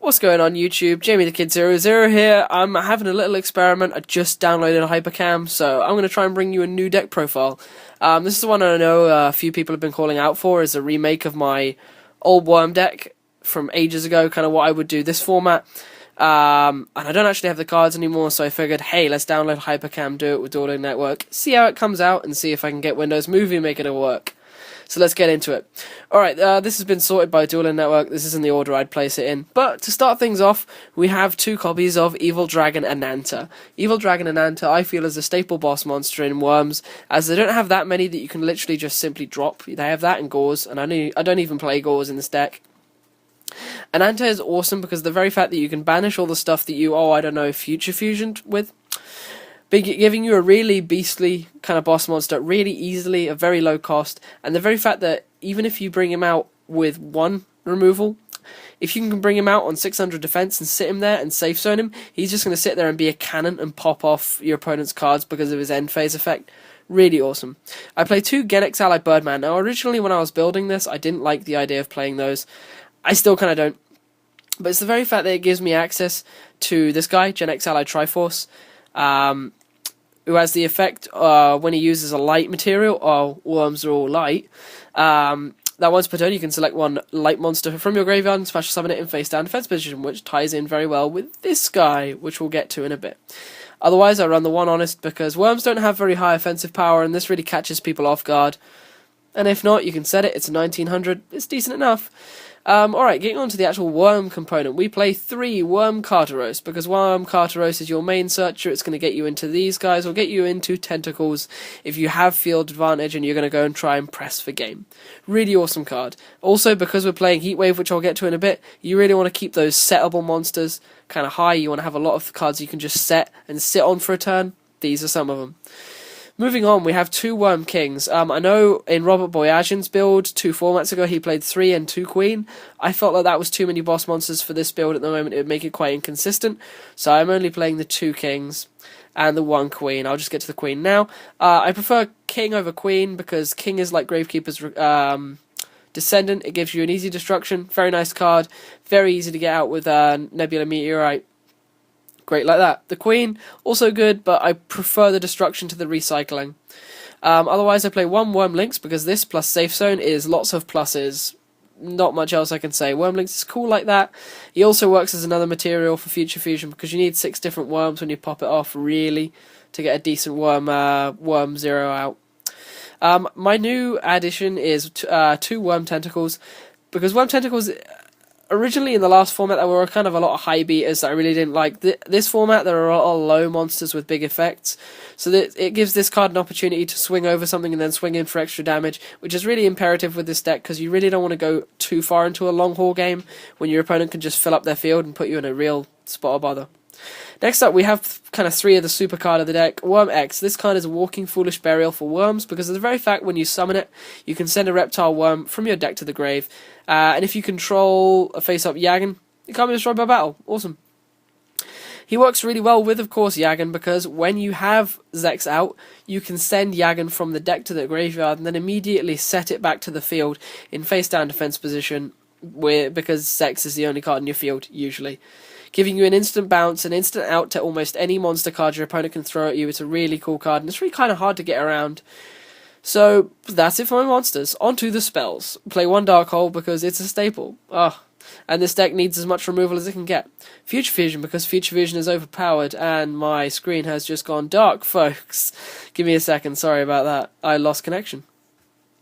What's going on YouTube? Jamie the Kid 00 here. I'm having a little experiment. I just downloaded Hypercam, so I'm going to try and bring you a new deck profile. This is the one I know a few people have been calling out for, is a remake of my old Worm deck from ages ago, kind of what I would do this format. And I don't actually have the cards anymore, so I figured, hey, let's download Hypercam, do it with Dueling Network, see how it comes out, and see if I can get Windows Movie making it work. So let's get into it. Alright, this has been sorted by Dueling Network. This isn't the order I'd place it in. But to start things off, we have two copies of Evil Dragon Ananta. Evil Dragon Ananta, I feel, is a staple boss monster in Worms, as they don't have that many that you can literally just simply drop. They have that in Gauze, and I don't even play Gauze in this deck. Ananta is awesome because the very fact that you can banish all the stuff that you, future fusioned with, giving you a really beastly kind of boss monster really easily, at very low cost, and the very fact that even if you bring him out with one removal, if you can bring him out on 600 defense and sit him there and safe zone him, he's just going to sit there and be a cannon and pop off your opponent's cards because of his end phase effect. Really awesome. I play two Genex Ally Birdman. Now originally when I was building this, I didn't like the idea of playing those. I still kind of don't. But it's the very fact that it gives me access to this guy, Genex Ally Triforce, who has the effect when he uses a light material, worms are all light, that once per turn you can select one light monster from your graveyard and special summon it in face down defense position, which ties in very well with this guy, which we'll get to in a bit. Otherwise I run the one honest because worms don't have very high offensive power and this really catches people off guard. And if not, you can set it, it's a 1900, it's decent enough. Alright, getting on to the actual Worm component, we play 3 Worm Carteros, because Worm Carteros is your main searcher. It's going to get you into these guys, or get you into Tentacles if you have field advantage and you're going to go and try and press for game. Really awesome card. Also, because we're playing Heatwave, which I'll get to in a bit, you really want to keep those settable monsters kind of high. You want to have a lot of cards you can just set and sit on for a turn. These are some of them. Moving on, we have 2 Worm Kings. I know in Robert Boyagin's build 2 formats ago he played 3 and 2 Queen. I felt like that was too many boss monsters for this build at the moment. It would make it quite inconsistent. So I'm only playing the 2 Kings and the 1 Queen. I'll just get to the Queen now. I prefer King over Queen because King is like Gravekeeper's Descendant. It gives you an easy destruction. Very nice card. Very easy to get out with Nebula Meteorite. Great like that. The Queen, also good, but I prefer the destruction to the recycling. Otherwise, I play 1 Worm Lynx because this plus Safe Zone is lots of pluses. Not much else I can say. Worm Lynx is cool like that. He also works as another material for future fusion because you need 6 different worms when you pop it off, really, to get a decent worm 0 out. My new addition is 2 Worm Tentacles, because Worm Tentacles, originally in the last format there were kind of a lot of high beaters that I really didn't like. This format there are a lot of low monsters with big effects, so that it gives this card an opportunity to swing over something and then swing in for extra damage, which is really imperative with this deck because you really don't want to go too far into a long haul game when your opponent can just fill up their field and put you in a real spot of bother. Next up we have kind of 3 of the super card of the deck. Worm X. This card is a walking foolish burial for worms because of the very fact when you summon it you can send a reptile worm from your deck to the grave, and if you control a face-up Yagan, it can't be destroyed by battle. Awesome. He works really well with, of course, Yagan, because when you have Zex out, you can send Yagan from the deck to the graveyard and then immediately set it back to the field in face-down defense position, because Zex is the only card in your field, usually. Giving you an instant bounce, an instant out to almost any monster card your opponent can throw at you. It's a really cool card, and it's really kind of hard to get around. So, that's it for my monsters. On to the spells. Play 1 Dark Hole because it's a staple. And this deck needs as much removal as it can get. Future Fusion because Future Fusion is overpowered, and my screen has just gone dark, folks. Give me a second, sorry about that. I lost connection.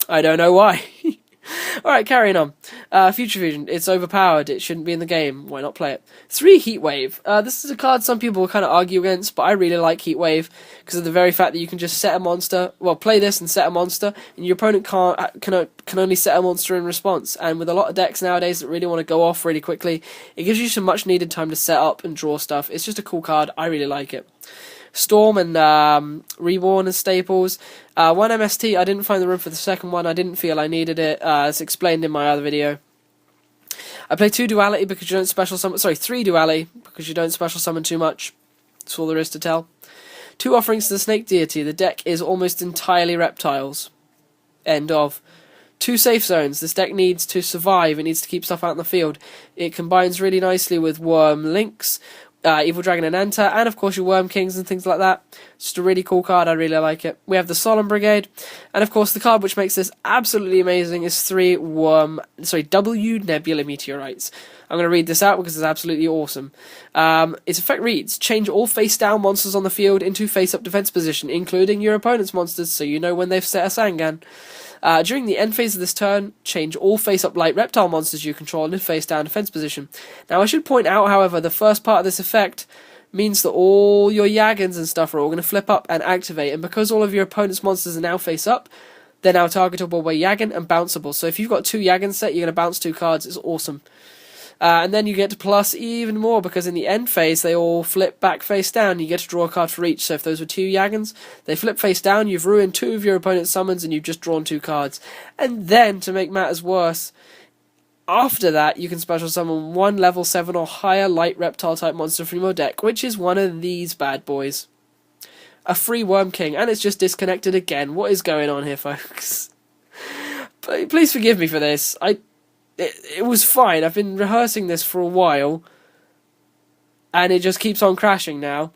I don't know why. Alright, carrying on. Future Fusion, it's overpowered, it shouldn't be in the game, why not play it? 3 Heatwave. This is a card some people will kind of argue against, but I really like Heatwave because of the very fact that you can just set a monster, play this and set a monster, and your opponent can only set a monster in response, and with a lot of decks nowadays that really want to go off really quickly, it gives you some much needed time to set up and draw stuff. It's just a cool card, I really like it. Storm and Reborn as staples. 1 MST, I didn't find the room for the second one. I didn't feel I needed it, as explained in my other video. I play 2 Duality because you don't special summon. Sorry, 3 Duality because you don't special summon too much. That's all there is to tell. 2 Offerings to the Snake Deity. The deck is almost entirely reptiles. End of. 2 safe zones. This deck needs to survive. It needs to keep stuff out in the field. It combines really nicely with Worm Links, Evil Dragon and Anta, and of course your Worm Kings and things like that. It's just a really cool card. I really like it. We have the Solemn Brigade, and of course the card which makes this absolutely amazing is 3 W-nebula meteorites. I'm going to read this out because it's absolutely awesome. Its effect reads: change all face-down monsters on the field into face-up defense position, including your opponent's monsters, so you know when they've set a Sangan. During the end phase of this turn, change all face-up light reptile monsters you control into face-down defense position. Now, I should point out, however, the first part of this effect means that all your Yagans and stuff are all going to flip up and activate, and because all of your opponent's monsters are now face-up, they're now targetable by Yagan and bounceable. So if you've got 2 Yagans set, you're going to bounce 2 cards. It's awesome. And then you get to plus even more, because in the end phase, they all flip back face down. You get to draw a card for each. So if those were 2 Yagans, they flip face down, you've ruined 2 of your opponent's summons, and you've just drawn 2 cards. And then, to make matters worse, after that, you can special summon 1 level 7 or higher light reptile type monster from your deck, which is one of these bad boys. A free Worm King, and it's just disconnected again. What is going on here, folks? Please forgive me for this. It was fine. I've been rehearsing this for a while, and it just keeps on crashing now.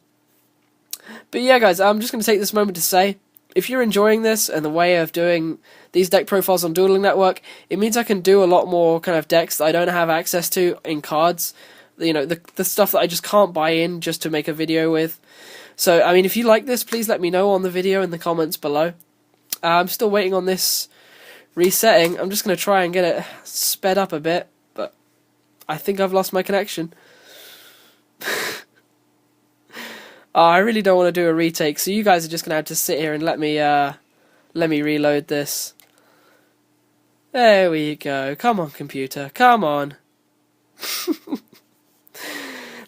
But yeah, guys, I'm just going to take this moment to say, if you're enjoying this and the way of doing these deck profiles on Dueling Network, it means I can do a lot more kind of decks that I don't have access to in cards. You know, the stuff that I just can't buy in just to make a video with. So, I mean, if you like this, please let me know on the video in the comments below. I'm still waiting on this resetting. I'm just going to try and get it sped up a bit, but I think I've lost my connection. I really don't want to do a retake, so you guys are just going to have to sit here and let me reload this. There we go. Come on, computer. Come on.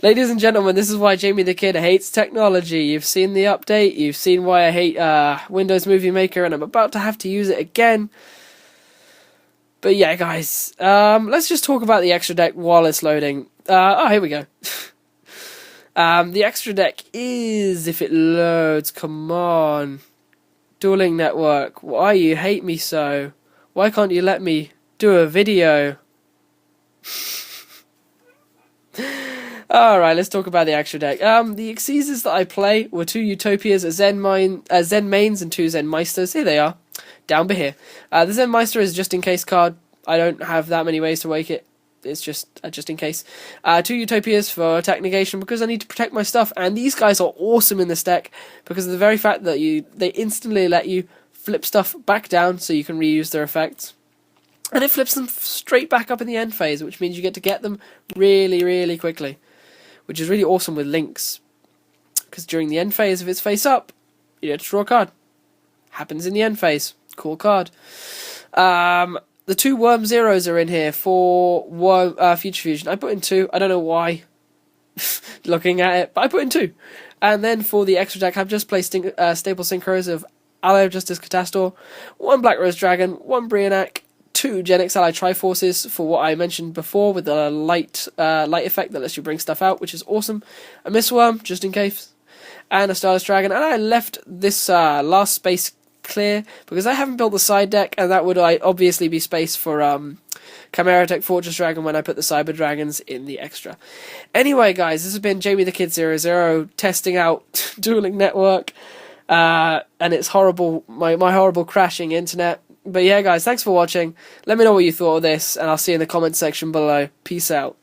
Ladies and gentlemen, this is why Jamie the Kid hates technology. You've seen the update. You've seen why I hate Windows Movie Maker, and I'm about to have to use it again. But yeah, guys, let's just talk about the extra deck while it's loading. Here we go. The extra deck is, if it loads, come on. Dueling Network, why you hate me so? Why can't you let me do a video? Alright, let's talk about the extra deck. The Xyzes that I play were 2 Utopias, a Zen Mains, and 2 Zen Meisters. Here they are. Down by here. The Zen Meister is just in case card. I don't have that many ways to wake it. It's just in case. 2 Utopias for attack negation because I need to protect my stuff. And these guys are awesome in this deck because of the very fact that they instantly let you flip stuff back down so you can reuse their effects. And it flips them straight back up in the end phase, which means you get to get them really, really quickly. Which is really awesome with links. Because during the end phase, if it's face up, you get to draw a card. Happens in the end phase. Cool card. The 2 Worm Zeros are in here for Future Fusion. I put in 2. I don't know why. Looking at it, but I put in 2. And then for the extra deck, I've just placed Staple Synchros of Allied of Justice Catastor, 1 Black Rose Dragon, 1 Brionac, 2 Genix Allied Triforces for what I mentioned before with the light effect that lets you bring stuff out, which is awesome. A Mistworm, just in case. And a Starless Dragon. And I left this last space clear because I haven't built the side deck, and that would obviously be space for Chimera Tech Fortress Dragon when I put the Cyber Dragons in the extra. Anyway, guys, this has been Jamie the Kid 00 testing out Dueling Network and its horrible, my horrible crashing internet. But yeah, guys, thanks for watching. Let me know what you thought of this, and I'll see you in the comment section below. Peace out.